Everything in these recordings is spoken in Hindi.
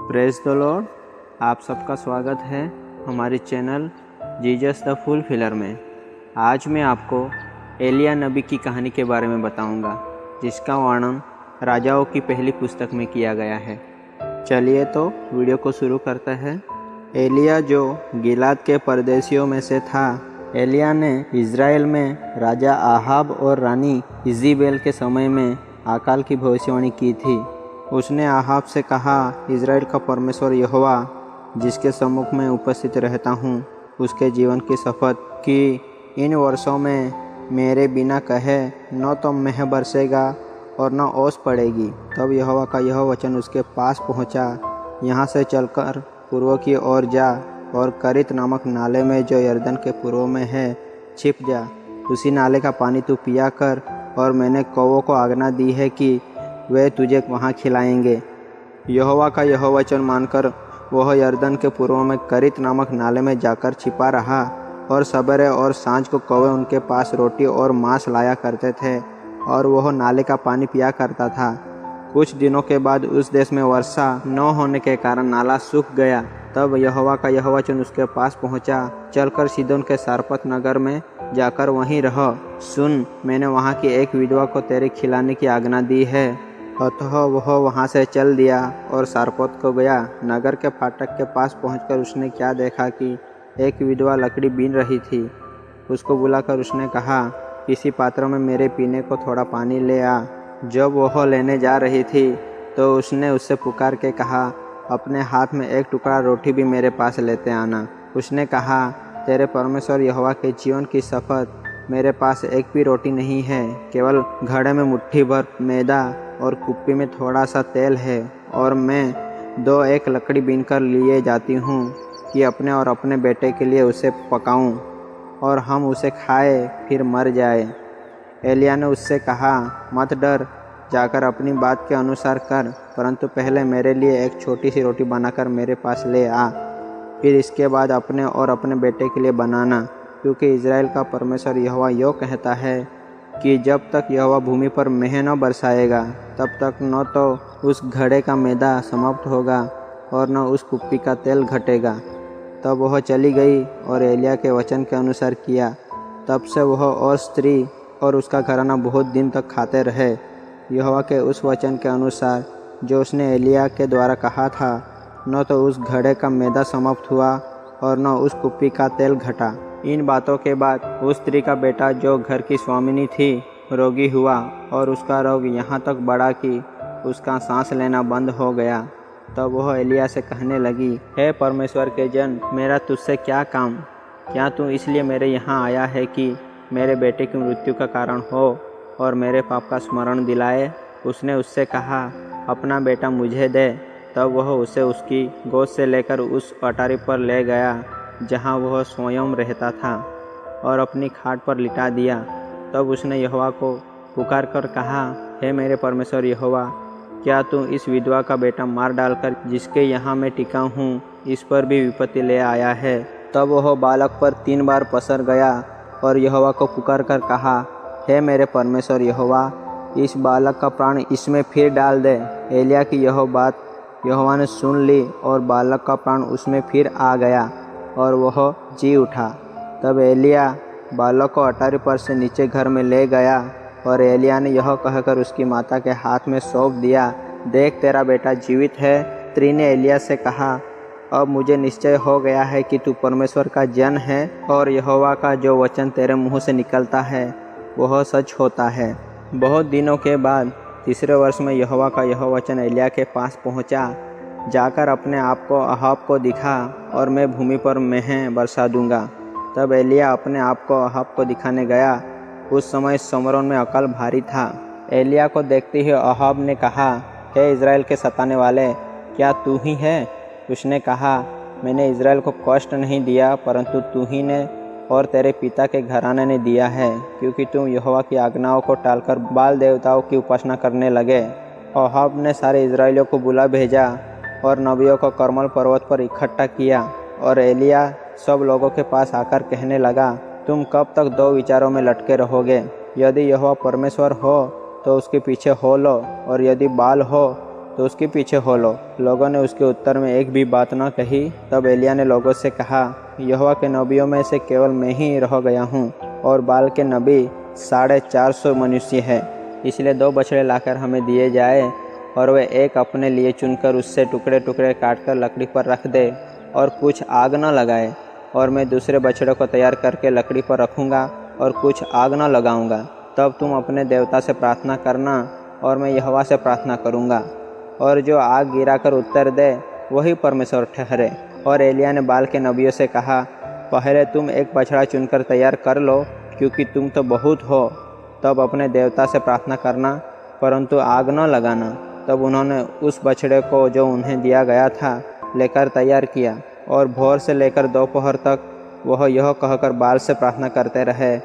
Praise the Lord. आप सबका स्वागत है हमारे चैनल जीसस द फुलफिलर में। आज मैं आपको एलिया नबी की कहानी के बारे में बताऊंगा, जिसका वर्णन राजाओं की पहली पुस्तक में किया गया है। चलिए तो वीडियो को शुरू करते हैं। एलिया जो गिलाद के परदेशियों में से था, एलिया ने इज़राइल में राजा आहाब और रानी इज़ेबेल के समय में अकाल की भविष्यवाणी की थी। उसने आहाब से कहा, इज़राइल का परमेश्वर यहोवा, जिसके सम्मुख में उपस्थित रहता हूँ, उसके जीवन की शपथ कि इन वर्षों में मेरे बिना कहे न तो मेह बरसेगा और न ओस पड़ेगी। तब यहोवा का यह वचन उसके पास पहुँचा, यहाँ से चलकर पूर्व की ओर जा और करित नामक नाले में जो यरदन के पूर्व में है छिप जा। उसी नाले का पानी तू पिया कर, और मैंने कौवों को आज्ञा दी है कि वे तुझे वहाँ खिलाएंगे। यहोवा का यह वचन मानकर वह यरदन के पूर्व में करित नामक नाले में जाकर छिपा रहा, और सवेरे और सांझ को कौवे उनके पास रोटी और मांस लाया करते थे, और वह नाले का पानी पिया करता था। कुछ दिनों के बाद उस देश में वर्षा न होने के कारण नाला सूख गया। तब यहोवा का यह वचन उसके पास पहुँचा, चलकर सीदोन के सारपत नगर में जाकर वहीं रह। सुन, मैंने वहाँ की एक विधवा को तेरे खिलाने की आज्ञा दी है। अतः वह वहाँ से चल दिया और सारपत को गया। नगर के फाटक के पास पहुंचकर उसने क्या देखा कि एक विधवा लकड़ी बीन रही थी। उसको बुलाकर उसने कहा, किसी पात्र में मेरे पीने को थोड़ा पानी ले आ। जब वह लेने जा रही थी तो उसने उससे पुकार के कहा, अपने हाथ में एक टुकड़ा रोटी भी मेरे पास लेते आना। उसने कहा, तेरे परमेश्वर यहोवा के जीवन की शपथ, मेरे पास एक भी रोटी नहीं है, केवल घड़े में मुट्ठी भर मैदा और कुप्पी में थोड़ा सा तेल है, और मैं 2-1 लकड़ी बीनकर लिए जाती हूँ कि अपने और अपने बेटे के लिए उसे पकाऊं और हम उसे खाए फिर मर जाए। एलिया ने उससे कहा, मत डर, जाकर अपनी बात के अनुसार कर, परंतु पहले मेरे लिए एक छोटी सी रोटी बनाकर मेरे पास ले आ, फिर इसके बाद अपने और अपने बेटे के लिए बनाना, क्योंकि इज़राइल का परमेश्वर यहोवा यो कहता है कि जब तक यहोवा भूमि पर मेह न बरसाएगा, तब तक न तो उस घड़े का मैदा समाप्त होगा और न उस कुप्पी का तेल घटेगा। तब वह चली गई और एलिया के वचन के अनुसार किया। तब से वह और स्त्री और उसका घराना बहुत दिन तक खाते रहे, यहोवा के उस वचन के अनुसार जो उसने एलिया के द्वारा कहा था। न तो उस घड़े का मैदा समाप्त हुआ और न उस कुप्पी का तेल घटा। इन बातों के बाद उस स्त्री का बेटा जो घर की स्वामिनी थी रोगी हुआ, और उसका रोग यहाँ तक बढ़ा कि उसका सांस लेना बंद हो गया। तब वह एलिया से कहने लगी, हे परमेश्वर के जन, मेरा तुझसे क्या काम? क्या तू इसलिए मेरे यहाँ आया है कि मेरे बेटे की मृत्यु का कारण हो और मेरे पाप का स्मरण दिलाए? उसने उससे कहा, अपना बेटा मुझे दे। तब वह उसे उसकी गोद से लेकर उस अटारी पर ले गया जहाँ वह स्वयं रहता था, और अपनी खाट पर लिटा दिया। तब उसने यहोवा को पुकार कर कहा, हे मेरे परमेश्वर यहोवा, क्या तू इस विधवा का बेटा मार डालकर जिसके यहाँ मैं टिका हूँ, इस पर भी विपत्ति ले आया है? तब वह बालक पर 3 बार पसर गया और यहोवा को पुकार कर कहा, हे मेरे परमेश्वर यहोवा, इस बालक का प्राण इसमें फिर डाल दे। एलिया की यह बात यहोवा ने सुन ली, और बालक का प्राण उसमें फिर आ गया और वह जी उठा। तब एलिया बालक को अटारी पर से नीचे घर में ले गया, और एलिया ने यह कहकर उसकी माता के हाथ में सौंप दिया, देख, तेरा बेटा जीवित है। स्त्री ने एलिया से कहा, अब मुझे निश्चय हो गया है कि तू परमेश्वर का जन है, और यहोवा का जो वचन तेरे मुँह से निकलता है वह सच होता है। बहुत दिनों के बाद 3 वर्ष में यहोवा का यह वचन एलिया के पास पहुँचा, जाकर अपने आप को अहाब को दिखा, और मैं भूमि पर मेह बरसा दूंगा। तब एलिया अपने आप को अहाब को दिखाने गया। उस समय समरोन में अकाल भारी था। एलिया को देखते ही अहाब ने कहा, हे इज़राइल के सताने वाले, क्या तू ही है? उसने कहा, मैंने इज़राइल को कष्ट नहीं दिया, परंतु तू ही ने और तेरे पिता के घराने ने दिया है, क्योंकि तुम यहोवा की आज्ञाओं को टालकर बाल देवताओं की उपासना करने लगे। अहाब ने सारे इज़राइलियों को बुला भेजा और नबियों को कर्मल पर्वत पर इकट्ठा किया, और एलिया सब लोगों के पास आकर कहने लगा, तुम कब तक 2 विचारों में लटके रहोगे? यदि यहोवा परमेश्वर हो तो उसके पीछे हो लो, और यदि बाल हो तो उसके पीछे हो लो। लोगों ने उसके उत्तर में एक भी बात न कही। तब एलिय्याह ने लोगों से कहा, यहोवा के नबियों में से केवल मैं ही रह गया हूँ और बाल के नबी 450 मनुष्य है। इसलिए 2 बछड़े लाकर हमें दिए जाए और वे एक अपने लिए चुनकर उससे टुकड़े टुकड़े काटकर लकड़ी पर रख दे और कुछ आग न लगाए, और मैं दूसरे बछड़े को तैयार करके लकड़ी पर रखूँगा और कुछ आग न लगाऊँगा। तब तुम अपने देवता से प्रार्थना करना और मैं यहोवा से प्रार्थना करूँगा, और जो आग गिराकर उत्तर दे वही परमेश्वर ठहरे। और एलिय्याह ने बाल के नबियों से कहा, पहले तुम एक बछड़ा चुनकर तैयार कर लो, क्योंकि तुम तो बहुत हो। तब अपने देवता से प्रार्थना करना, परंतु आग न लगाना। तब उन्होंने उस बछड़े को जो उन्हें दिया गया था लेकर तैयार किया, और भोर से लेकर दोपहर तक वह यह कहकर बाल से प्रार्थना करते रहे,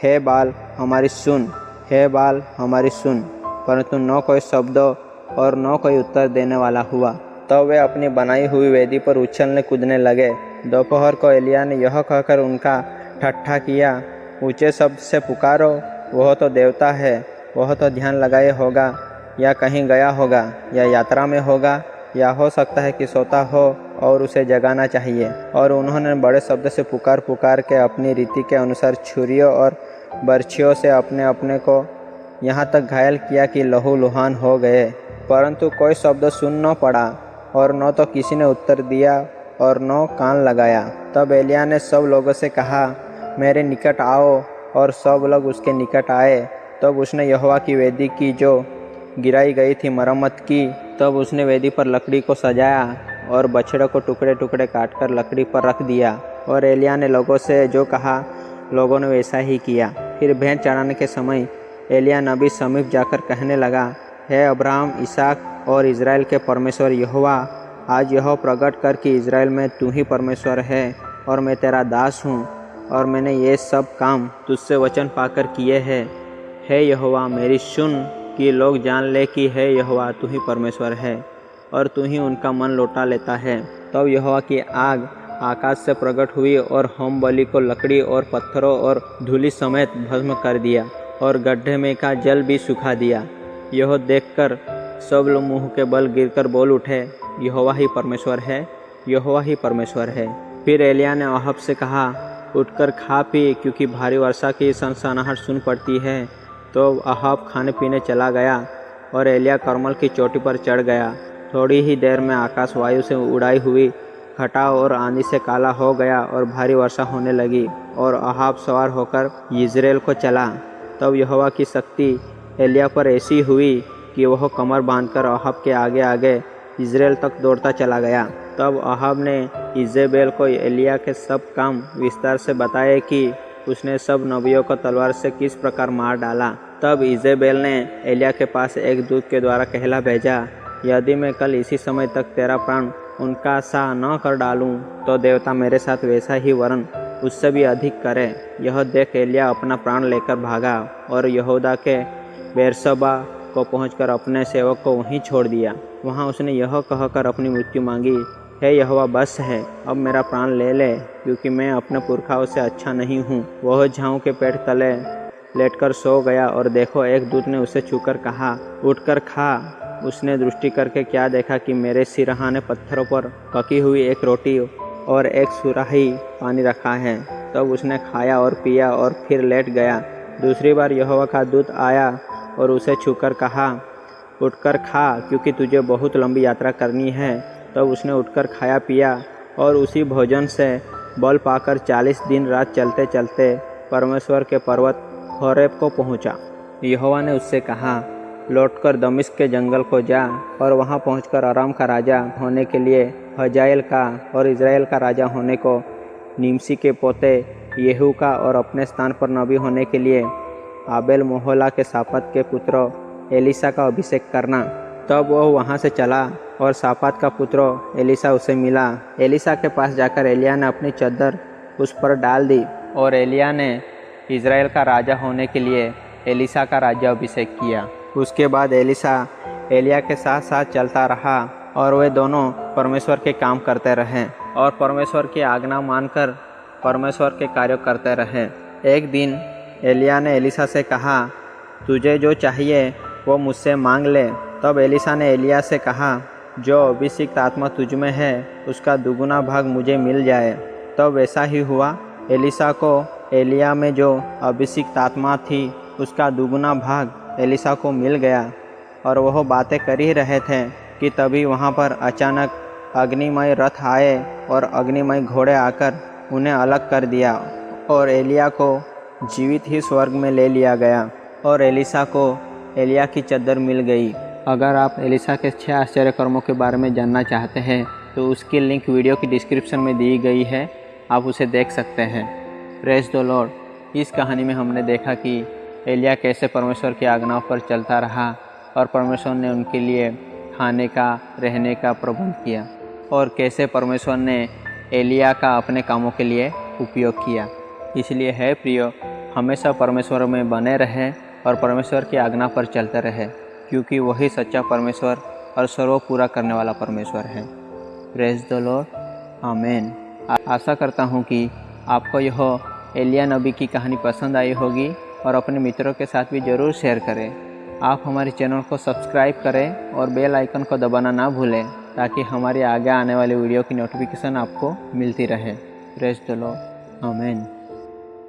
हे बाल हमारी सुन, हे बाल हमारी सुन। परंतु न कोई शब्द और न कोई उत्तर देने वाला हुआ। तब वे अपनी बनाई हुई वेदी पर उछलने कूदने लगे। दोपहर को एलिय्याह ने यह कहकर उनका ठट्ठा किया, ऊँचे शब्द से पुकारो, वह तो देवता है, वह तो ध्यान लगाए होगा, या कहीं गया होगा, या यात्रा में होगा, या हो सकता है कि सोता हो और उसे जगाना चाहिए। और उन्होंने बड़े शब्द से पुकार पुकार के अपनी रीति के अनुसार छुरियों और बर्छियों से अपने अपने को यहाँ तक घायल किया कि लहू लुहान हो गए। परंतु कोई शब्द सुन न पड़ा, और न तो किसी ने उत्तर दिया और न कान लगाया। तब एलिय्याह ने सब लोगों से कहा, मेरे निकट आओ, और सब लोग उसके निकट आए। तब उसने यहोवा की वेदी की जो गिराई गई थी मरम्मत की। तब उसने वेदी पर लकड़ी को सजाया और बछड़े को टुकड़े टुकड़े काटकर लकड़ी पर रख दिया। और एलिय्याह ने लोगों से जो कहा, लोगों ने वैसा ही किया। फिर भेंट चढ़ाने के समय एलिय्याह नबी समीप जाकर कहने लगा, हे अब्राहम, इसहाक और इज़राइल के परमेश्वर यहोवा, आज यह प्रकट कर कि इज़राइल में तू ही परमेश्वर है और मैं तेरा दास हूँ, और मैंने ये सब काम तुझसे वचन पाकर किए हैं। हे यहोवा, मेरी सुन, कि लोग जान ले कि हे यहोवा तू ही परमेश्वर है और तू ही उनका मन लौटा लेता है। तब यहोवा की आग आकाश से प्रकट हुई और होम बलि को लकड़ी और पत्थरों और धूलि समेत भस्म कर दिया, और गड्ढे में का जल भी सुखा दिया। यह देखकर सब लोग मुँह के बल गिरकर बोल उठे, यहोवा ही परमेश्वर है, यहोवा ही परमेश्वर है। फिर एलिय्याह ने अहाब से कहा, उठकर खा पी, क्योंकि भारी वर्षा की सनसनाहट सुन पड़ती है। तो अहाब खाने पीने चला गया, और एलिय्याह करमल की चोटी पर चढ़ गया। थोड़ी ही देर में आकाश वायु से उड़ाई हुई घटा और आंधी से काला हो गया, और भारी वर्षा होने लगी, और अहाब सवार होकर यिज्रेल को चला। तब यहोवा की शक्ति एलिय्याह पर ऐसी हुई कि वह कमर बांधकर अहाब के आगे आगे यिज्रेल तक दौड़ता चला गया। तब अहाब ने इजेबेल को एलिय्याह के सब काम विस्तार से बताए कि उसने सब नबियों को तलवार से किस प्रकार मार डाला। तब इजेबेल ने एलिय्याह के पास एक दूत के द्वारा कहला भेजा, यदि मैं कल इसी समय तक तेरा प्राण उनका सा न कर डालूं, तो देवता मेरे साथ वैसा ही वरन उससे भी अधिक करे। यह देख एलिय्याह अपना प्राण लेकर भागा और यहूदा के बेरशबा को पहुंचकर अपने सेवक को वहीं छोड़ दिया। वहां उसने यह कहकर अपनी मृत्यु मांगी, हे यहोवा, बस है, अब मेरा प्राण ले ले, क्योंकि मैं अपने पुरखाओं से अच्छा नहीं हूँ। वह झाऊ के पेड़ तले लेटकर सो गया, और देखो, एक दूत ने उसे छूकर कहा, उठकर खा। उसने दृष्टि करके क्या देखा कि मेरे सिरहाने पत्थरों पर पकी हुई एक रोटी और एक सुराही पानी रखा है। तब उसने खाया और पिया और फिर लेट गया। दूसरी बार यहोवा का दूत आया और उसे छूकर कहा, उठकर खा, क्योंकि तुझे बहुत लंबी यात्रा करनी है। तब उसने उठकर खाया पिया और उसी भोजन से बल पाकर 40 दिन रात चलते चलते परमेश्वर के पर्वत होरेब को पहुंचा। यहोवा ने उससे कहा, लौटकर दमिश्क के जंगल को जा, और वहां पहुंचकर अराम का राजा होने के लिए हजाएल का और इज़राइल का राजा होने को निमसी के पोते येहू का और अपने स्थान पर नबी होने के लिए आबेल मोहला के सापात के पुत्र एलीशा का अभिषेक करना। तब वह वहां से चला और सापात का पुत्र एलीशा उसे मिला। एलीशा के पास जाकर एलिय्याह ने अपनी चद्दर उस पर डाल दी, और एलिय्याह ने इज़राइल का राजा होने के लिए एलीशा का राज्याभिषेक किया। उसके बाद एलीशा एलिय्याह के साथ साथ चलता रहा, और वे दोनों परमेश्वर के काम करते रहे और परमेश्वर की आज्ञा मानकर परमेश्वर के कार्य करते रहे। एक दिन एलिय्याह ने एलीशा से कहा, तुझे जो चाहिए वो मुझसे मांग ले, तब एलिशा ने एलिया से कहा, जो अभिषिक्त आत्मा तुझ में है उसका दुगुना भाग मुझे मिल जाए। तब वैसा ही हुआ। एलिशा को एलिया में जो अभिषिक्त आत्मा थी उसका दुगुना भाग एलिशा को मिल गया। और वह बातें कर ही रहे थे कि तभी वहाँ पर अचानक अग्निमय रथ आए और अग्निमय घोड़े आकर उन्हें अलग कर दिया और एलिया को जीवित ही स्वर्ग में ले लिया गया और एलिशा को एलिया की चद्दर मिल गई। अगर आप एलिशा के 6 आश्चर्य कर्मों के बारे में जानना चाहते हैं तो उसकी लिंक वीडियो की डिस्क्रिप्शन में दी गई है, आप उसे देख सकते हैं। Praise the Lord. इस कहानी में हमने देखा कि एलिया कैसे परमेश्वर की आज्ञाओं पर चलता रहा और परमेश्वर ने उनके लिए खाने का, रहने का प्रबंध किया और कैसे परमेश्वर ने एलिया का अपने कामों के लिए उपयोग किया। इसलिए है प्रियो, हमेशा परमेश्वर में बने रहें और परमेश्वर की आज्ञा पर चलते रहें, क्योंकि वही सच्चा परमेश्वर और सर्व पूरा करने वाला परमेश्वर है। Praise the Lord. आमीन। आशा करता हूँ कि आपको यह एलिया नबी की कहानी पसंद आई होगी और अपने मित्रों के साथ भी ज़रूर शेयर करें। आप हमारे चैनल को सब्सक्राइब करें और बेल आइकन को दबाना ना भूलें, ताकि हमारे आगे आने वाली वीडियो की नोटिफिकेशन आपको मिलती रहे। Praise the Lord. आमीन।